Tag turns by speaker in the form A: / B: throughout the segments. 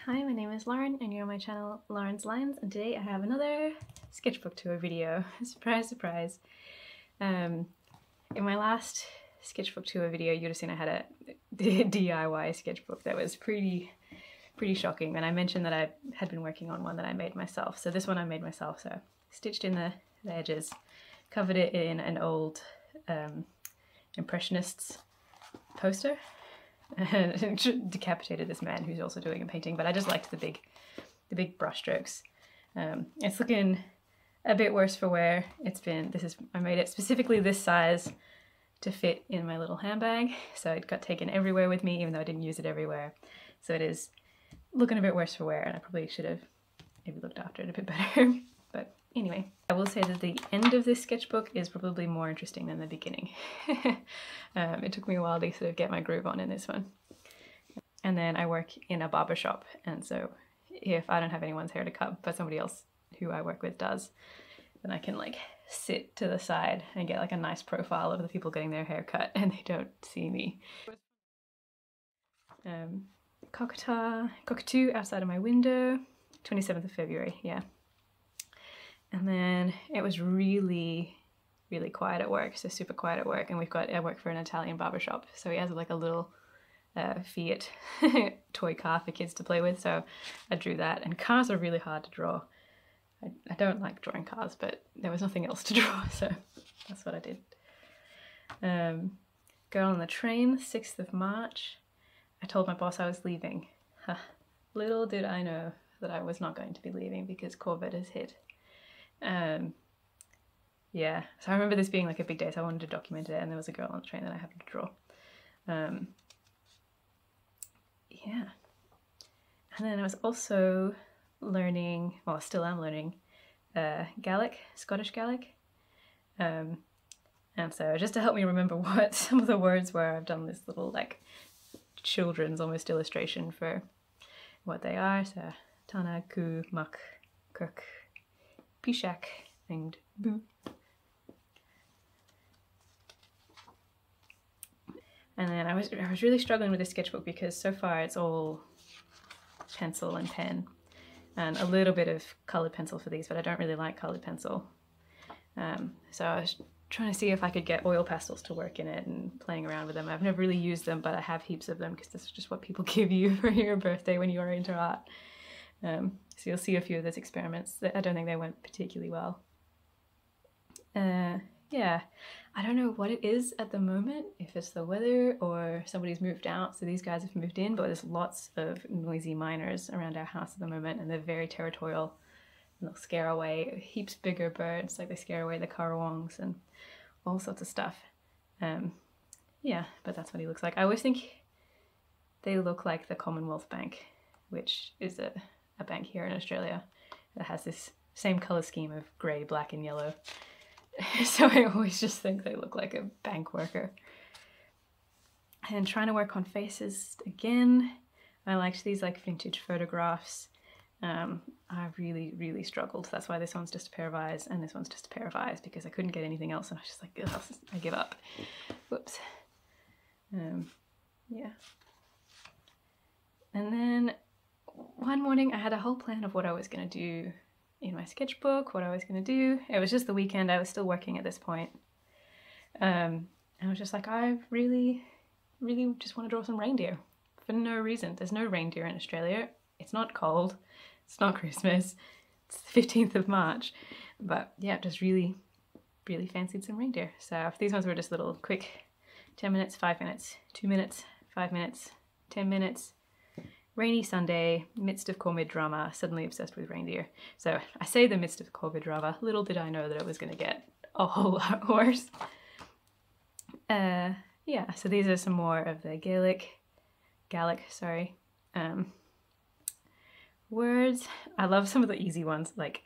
A: Hi, my name is Lauren and you're on my channel Lauren's Lines, and today I have another sketchbook tour video. Surprise, surprise. In my last sketchbook tour video you would have seen I had a DIY sketchbook that was pretty shocking, and I mentioned that I had been working on one that I made myself. So this one I made myself, so stitched in the edges, covered it in an old Impressionists poster, and decapitated this man who's also doing a painting, but I just liked the big brush strokes. It's looking a bit worse for wear. I made it specifically this size to fit in my little handbag, so it got taken everywhere with me even though I didn't use it everywhere. So it is looking a bit worse for wear, and I probably should have maybe looked after it a bit better. But anyway, I will say that the end of this sketchbook is probably more interesting than the beginning. It took me a while to sort of get my groove on in this one. And then I work in a barber shop, and so if I don't have anyone's hair to cut, but somebody else who I work with does, then I can like sit to the side and get like a nice profile of the people getting their hair cut and they don't see me. Cockatoo outside of my window, 27th of February, yeah. And then it was really quiet at work, so super quiet at work, and I work for an Italian barbershop, so he has like a little Fiat toy car for kids to play with, so I drew that. And cars are really hard to draw. I don't like drawing cars, but there was nothing else to draw, so that's what I did. Girl on the train, 6th of March. I told my boss I was leaving. Little did I know that I was not going to be leaving because COVID has hit. Yeah, so I remember this being like a big day, so I wanted to document it, and there was a girl on the train that I happened to draw. Yeah, and then I was also learning, well, still am learning, Gaelic, Scottish Gaelic. And so just to help me remember what some of the words were, I've done this little like children's almost illustration for what they are. So Tana, Ku, Muck, Kirk, Pishak, and Boo. And then I was really struggling with this sketchbook because so far it's all pencil and pen, and a little bit of coloured pencil for these, but I don't really like coloured pencil. So I was trying to see if I could get oil pastels to work in it and playing around with them. I've never really used them, but I have heaps of them because this is just what people give you for your birthday when you are into art. So you'll see a few of those experiments. I don't think they went particularly well. Yeah, I don't know what it is at the moment, if it's the weather or somebody's moved out, so these guys have moved in, but there's lots of noisy miners around our house at the moment, and they're very territorial, and they'll scare away heaps bigger birds, like they scare away the currawongs and all sorts of stuff. Yeah, but that's what he looks like. I always think they look like the Commonwealth Bank, which is a bank here in Australia that has this same colour scheme of grey, black and yellow. So I always just think they look like a bank worker. And trying to work on faces again. I liked these like vintage photographs. I really struggled. That's why this one's just a pair of eyes and this one's just a pair of eyes, because I couldn't get anything else, and I was just like, ugh, I give up. Whoops. Yeah. And then one morning I had a whole plan of what I was going to do in my sketchbook, what I was going to do. It was just the weekend, I was still working at this point. And I was just like, I really just want to draw some reindeer for no reason. There's no reindeer in Australia. It's not cold. It's not Christmas. It's the 15th of March. But yeah, just really fancied some reindeer. So these ones were just little quick 10 minutes, 5 minutes, 2 minutes, 5 minutes, 10 minutes. Rainy Sunday, midst of COVID drama, suddenly obsessed with reindeer. So I say the midst of COVID drama, little did I know that it was going to get a whole lot worse. Yeah, so these are some more of the Gaelic, words. I love some of the easy ones, like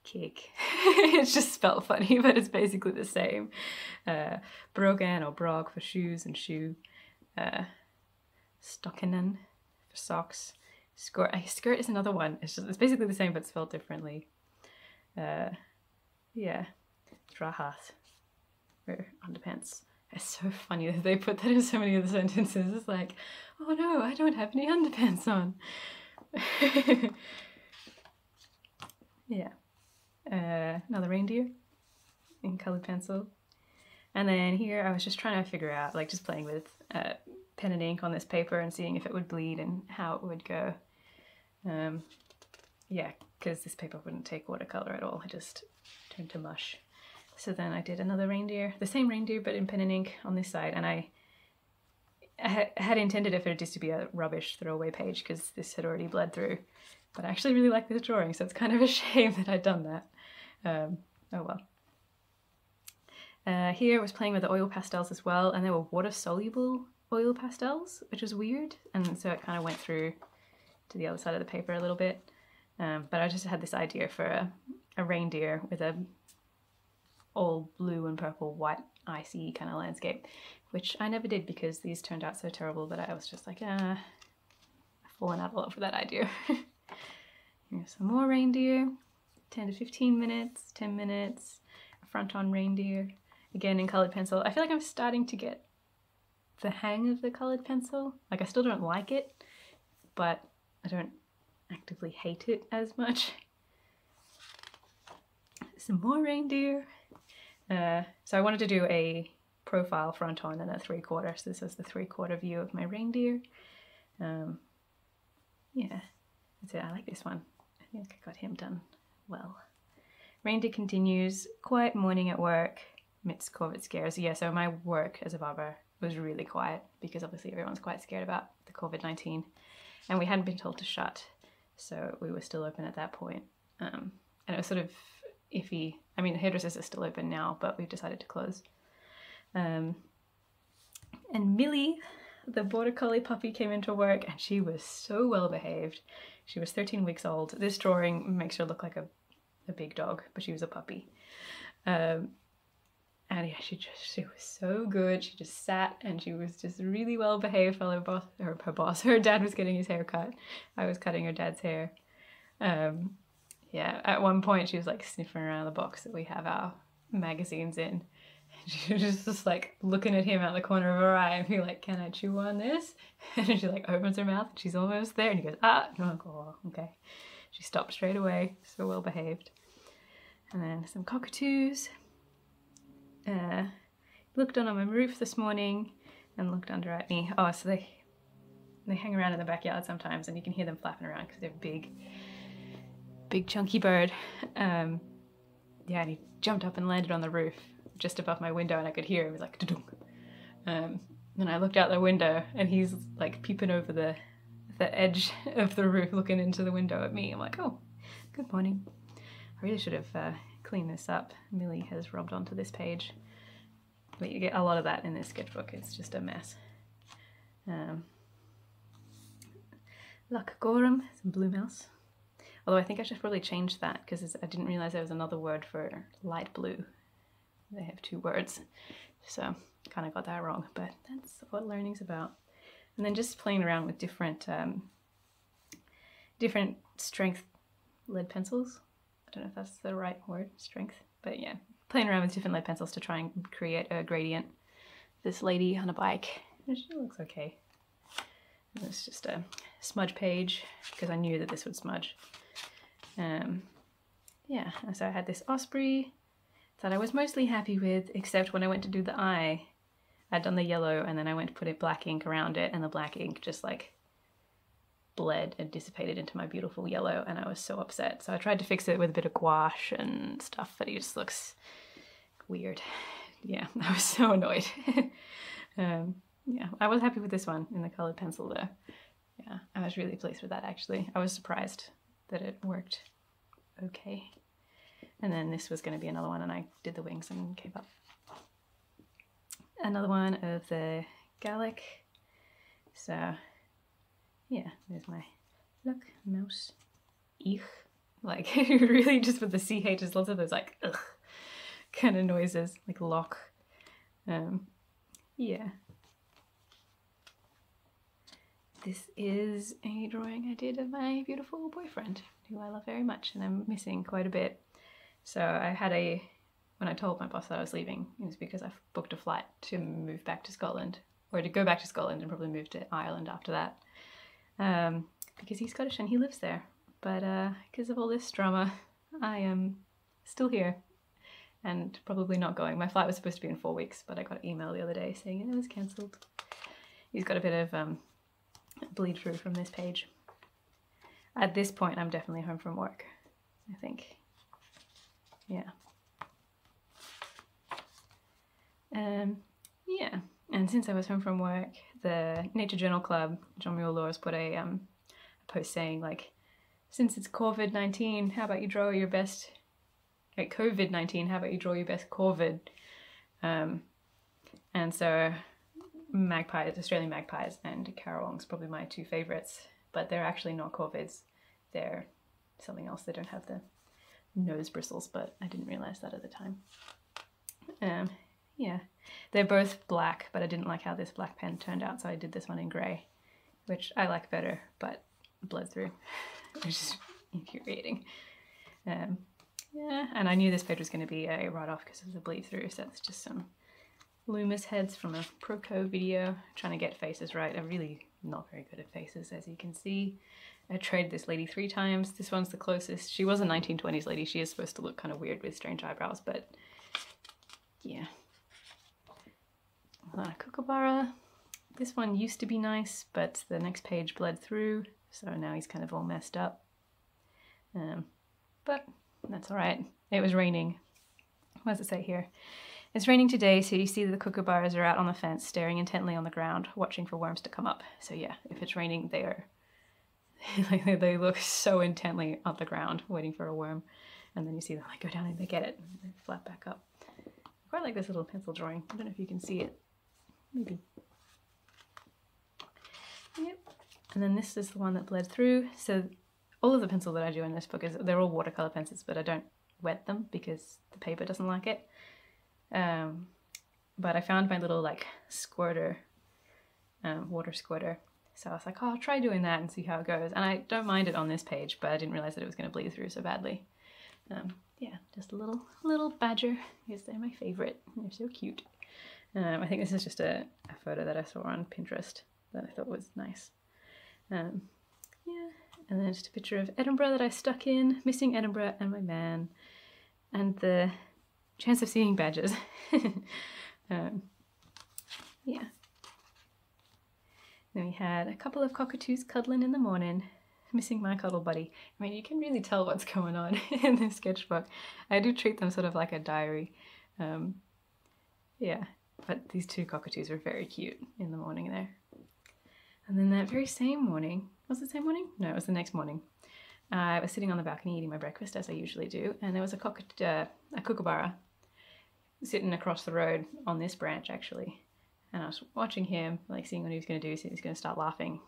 A: cake. It's just spelled funny, but it's basically the same. Brogan or brog for shoes and shoe. Stockinen. Socks. Skirt is another one. It's basically the same but spelled differently. Yeah. Drahat. Or underpants. It's so funny that they put that in so many of the sentences. It's like, oh no, I don't have any underpants on. Yeah. Another reindeer in colored pencil. And then here I was just trying to figure out, like just playing with pen and ink on this paper and seeing if it would bleed and how it would go. Yeah, because this paper wouldn't take watercolor at all. It just turned to mush. So then I did another reindeer, the same reindeer but in pen and ink on this side, and I had intended it for just to be a rubbish throwaway page because this had already bled through. But I actually really like this drawing, so it's kind of a shame that I'd done that. Oh well. Here I was playing with the oil pastels as well, and they were water-soluble oil pastels, which was weird, and so it kind of went through to the other side of the paper a little bit. But I just had this idea for a reindeer with a all blue and purple, white, icy kind of landscape, which I never did because these turned out so terrible that I was just like, I've fallen out of love with that idea. Here's some more reindeer, 10 to 15 minutes, 10 minutes, a front-on reindeer, again in colored pencil. I feel like I'm starting to get the hang of the colored pencil. Like I still don't like it, but I don't actively hate it as much. Some more reindeer. So I wanted to do a profile front on and a 3/4, so this is the 3/4 view of my reindeer. Yeah, that's it. I like this one. I think I got him done well. Reindeer continues, quiet morning at work amidst COVID scares. Yeah, so my work as a barber was really quiet because obviously everyone's quite scared about the COVID-19 and we hadn't been told to shut, so we were still open at that point. And it was sort of iffy. I mean, the hairdressers are still open now, but we've decided to close. And Millie, the border collie puppy, came into work and she was so well behaved. She was 13 weeks old. This drawing makes her look like a big dog, but she was a puppy. And yeah, she was so good. She just sat and she was just really well behaved while her dad was getting his hair cut. I was cutting her dad's hair. Yeah, at one point she was like sniffing around the box that we have our magazines in. She was just like looking at him out the corner of her eye and be like, can I chew on this? And she like opens her mouth and she's almost there and he goes, ah, no, oh, okay. She stopped straight away, so well behaved. And then some cockatoos. Looked on my roof this morning and looked under at me. Oh, so they hang around in the backyard sometimes and you can hear them flapping around because they're big chunky bird. Yeah, and he jumped up and landed on the roof just above my window and I could hear it was like da-dunk. And I looked out the window and he's like peeping over the edge of the roof looking into the window at me. I'm like, oh, good morning. I really should have cleaned this up. Millie has rubbed onto this page. But you get a lot of that in this sketchbook. It's just a mess. Luck Gorum, some blue mouse. Although I think I should probably change that because I didn't realize there was another word for light blue. They have 2 words. So kind of got that wrong, but that's what learning's about. And then just playing around with different strength lead pencils. I don't know if that's the right word, strength, but yeah, playing around with different lead pencils to try and create a gradient. This lady on a bike, she looks okay. And it's just a smudge page because I knew that this would smudge. Yeah, and so I had this osprey that I was mostly happy with, except when I went to do the eye, I'd done the yellow and then I went to put black ink around it and the black ink just like bled and dissipated into my beautiful yellow and I was so upset. So I tried to fix it with a bit of gouache and stuff, but it just looks weird. Yeah, I was so annoyed. Yeah, I was happy with this one in the colored pencil though. Yeah, I was really pleased with that actually. I was surprised that it worked okay. And then this was going to be another one and I did the wings and gave up. Another one of the Gallic. So yeah, there's my look, mouse, ich. Like really just with the CH, there's lots of those like ugh kind of noises, like lock. Yeah. This is a drawing I did of my beautiful boyfriend, who I love very much and I'm missing quite a bit. So I had when I told my boss that I was leaving, it was because I booked a flight to move back to Scotland, or to go back to Scotland and probably move to Ireland after that. because he's Scottish and he lives there. But because of all this drama, I am still here and probably not going. My flight was supposed to be in 4 weeks, but I got an email the other day saying it was cancelled. He's got a bit of bleed through from this page. At this point, I'm definitely home from work, I think. Yeah. Yeah, and since I was home from work, the Nature Journal Club, John Muir Laws, put a post saying, like, since it's COVID-19, how about you draw your best, like COVID-19, how about you draw your best Corvid? And so magpies, Australian magpies and carrawongs, probably my two favourites, but they're actually not corvids. They're something else. They don't have the nose bristles, but I didn't realise that at the time. Yeah, they're both black, but I didn't like how this black pen turned out, so I did this one in grey, which I like better, but bled through, which is infuriating. Yeah, and I knew this page was going to be a write-off because of the bleed through, so it's just some Loomis heads from a Proco video, trying to get faces right. I'm really not very good at faces, as you can see. I tried this lady 3 times. This one's the closest. She was a 1920s lady. She is supposed to look kind of weird with strange eyebrows, but yeah. A kookaburra. This one used to be nice, but the next page bled through, so now he's kind of all messed up. But that's all right. It was raining. What does it say here? It's raining today, so you see that the kookaburras are out on the fence, staring intently on the ground, watching for worms to come up. So yeah, if it's raining, they are like they look so intently at the ground, waiting for a worm, and then you see them like go down and they get it, and they flap back up. I quite like this little pencil drawing. I don't know if you can see it. Maybe. Yep. And then this is the one that bled through. So all of the pencil that I do in this book they're all watercolor pencils, but I don't wet them because the paper doesn't like it. But I found my little like squirter, water squirter. So I was like, oh, I'll try doing that and see how it goes. And I don't mind it on this page, but I didn't realize that it was going to bleed through so badly. Yeah, just a little badger. Yes, they're my favorite. They're so cute. I think this is just a photo that I saw on Pinterest that I thought was nice. Yeah, and then just a picture of Edinburgh that I stuck in, missing Edinburgh and my man, and the chance of seeing badgers. Yeah. Then we had a couple of cockatoos cuddling in the morning, missing my cuddle buddy. I mean, you can really tell what's going on in this sketchbook. I do treat them sort of like a diary. Yeah, but these 2 cockatoos were very cute in the morning there. And then that very same morning, was it the same morning? No, it was the next morning. I was sitting on the balcony eating my breakfast, as I usually do, and there was a kookaburra sitting across the road on this branch, actually. And I was watching him, like seeing what he was going to do, so he was going to start laughing.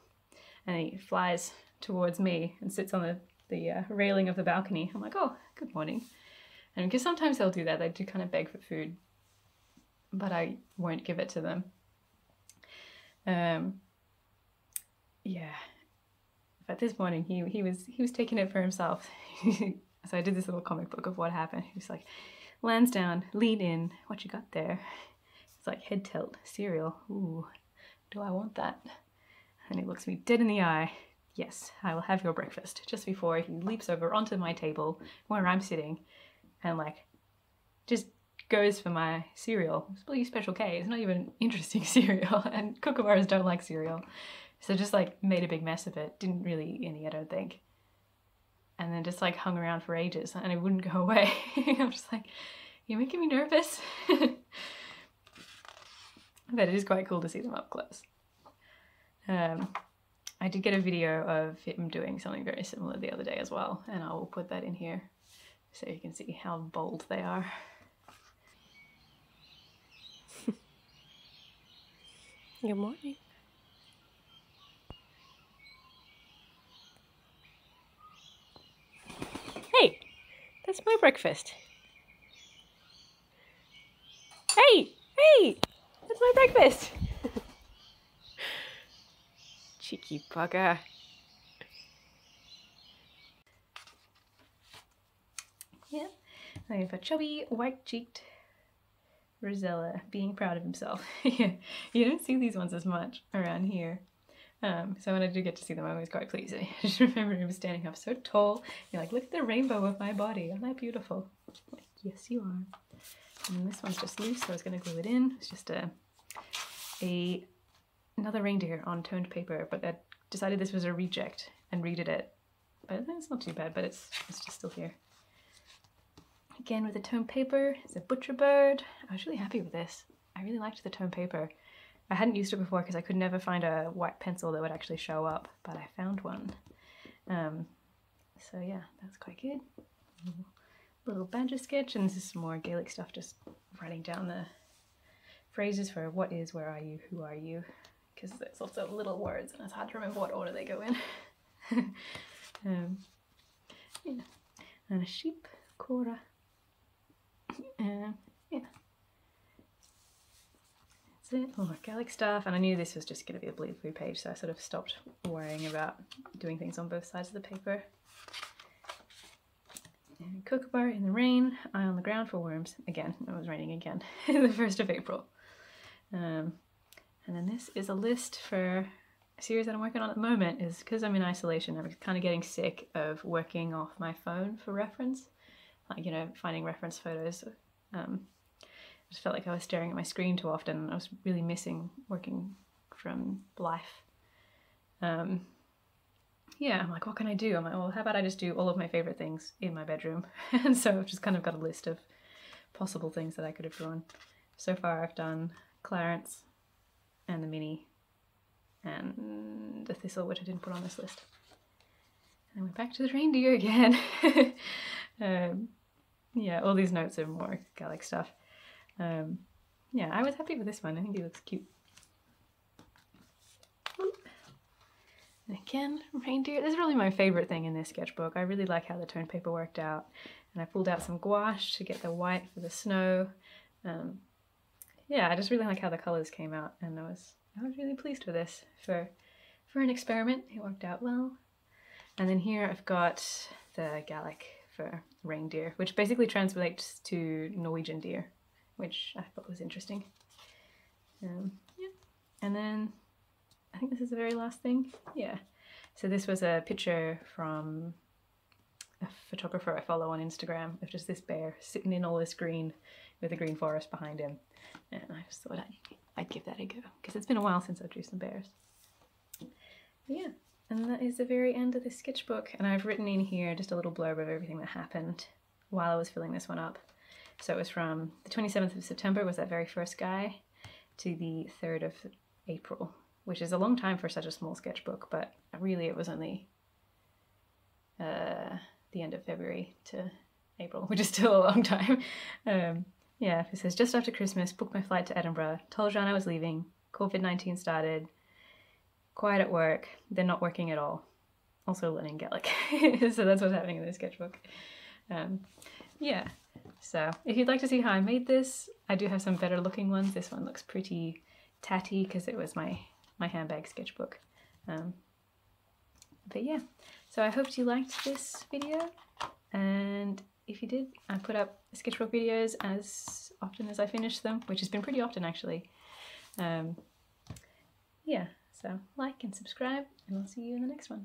A: And he flies towards me and sits on the railing of the balcony. I'm like, oh, good morning. And because sometimes they'll do that, they do kind of beg for food, but I won't give it to them. Yeah. But this morning he was taking it for himself. So I did this little comic book of what happened. He was like, lands down, lean in, what you got there? It's like head tilt, cereal. Ooh, do I want that? And he looks me dead in the eye. Yes, I will have your breakfast. Just before he leaps over onto my table where I'm sitting and like just goes for my cereal. It's really Special K. It's not even interesting cereal, and kookaburras don't like cereal. So just like made a big mess of it. Didn't really eat any, I don't think. And then just like hung around for ages and it wouldn't go away. I'm just like, you're making me nervous. But it is quite cool to see them up close. I did get a video of him doing something very similar the other day as well, and I will put that in here so you can see how bold they are.
B: Good morning. Hey, that's my breakfast. Hey, that's my breakfast. Cheeky bugger.
A: Yeah, I have a chubby, white-cheeked Rosella being proud of himself. Yeah, you don't see these ones as much around here. So when I do get to see them, I'm always quite pleased. I just remember him standing up so tall. You're like, look at the rainbow of my body. Am I beautiful? I'm like, yes, you are. And this one's just loose, so I was going to glue it in. It's just another reindeer on toned paper, but I decided this was a reject and redid it. But it's not too bad, but it's just still here. Again with the toned paper, it's a butcher bird. I was really happy with this. I really liked the toned paper. I hadn't used it before because I could never find a white pencil that would actually show up, but I found one. So yeah, that's quite good. Little badger sketch, and this is some more Gaelic stuff, just writing down the phrases for what is, where are you, who are you, because there's lots of little words and it's hard to remember what order they go in. Yeah. And a sheep, Cora. Yeah. That's it. All my Gaelic stuff, and I knew this was just going to be a bleed through page, so I sort of stopped worrying about doing things on both sides of the paper. And Kookaburra in the rain, eye on the ground for worms. Again, it was raining again. The 1st of April. And then this is a list for a series that I'm working on at the moment. Is because I'm in isolation, I'm kind of getting sick of working off my phone for reference. Like, you know, finding reference photos. I just felt like I was staring at my screen too often. I was really missing working from life. Yeah, I'm like, what can I do? I'm like, well, how about I just do all of my favorite things in my bedroom? And so I've just kind of got a list of possible things that I could have drawn. So far I've done Clarence and the Mini and the Thistle, which I didn't put on this list. And we're back to the reindeer again. Yeah, all these notes are more Gaelic stuff. Yeah, I was happy with this one. I think he looks cute. And again, reindeer. This is really my favourite thing in this sketchbook. I really like how the toned paper worked out. And I pulled out some gouache to get the white for the snow. Yeah, I just really like how the colours came out, and I was really pleased with this. For an experiment, it worked out well. And then here I've got the Gaelic for reindeer, which basically translates to Norwegian deer, which I thought was interesting. Yeah. And then I think this is the very last thing. Yeah. So this was a picture from a photographer I follow on Instagram of just this bear sitting in all this green with a green forest behind him. And I just thought I'd give that a go because it's been a while since I drew some bears. But yeah. And that is the very end of this sketchbook, and I've written in here just a little blurb of everything that happened while I was filling this one up. So it was from the 27th of September was that very first guy to the 3rd of April, which is a long time for such a small sketchbook, but really it was only the end of February to April, which is still a long time. Yeah, it says, just after Christmas, booked my flight to Edinburgh, told Jean I was leaving, COVID-19 started, quiet at work, then not working at all. Also learning Gaelic. So that's what's happening in this sketchbook. Yeah, so if you'd like to see how I made this, I do have some better looking ones. This one looks pretty tatty because it was my handbag sketchbook. But yeah, so I hope you liked this video, and if you did, I put up sketchbook videos as often as I finish them, which has been pretty often actually. Yeah. So like and subscribe, and I'll see you in the next one.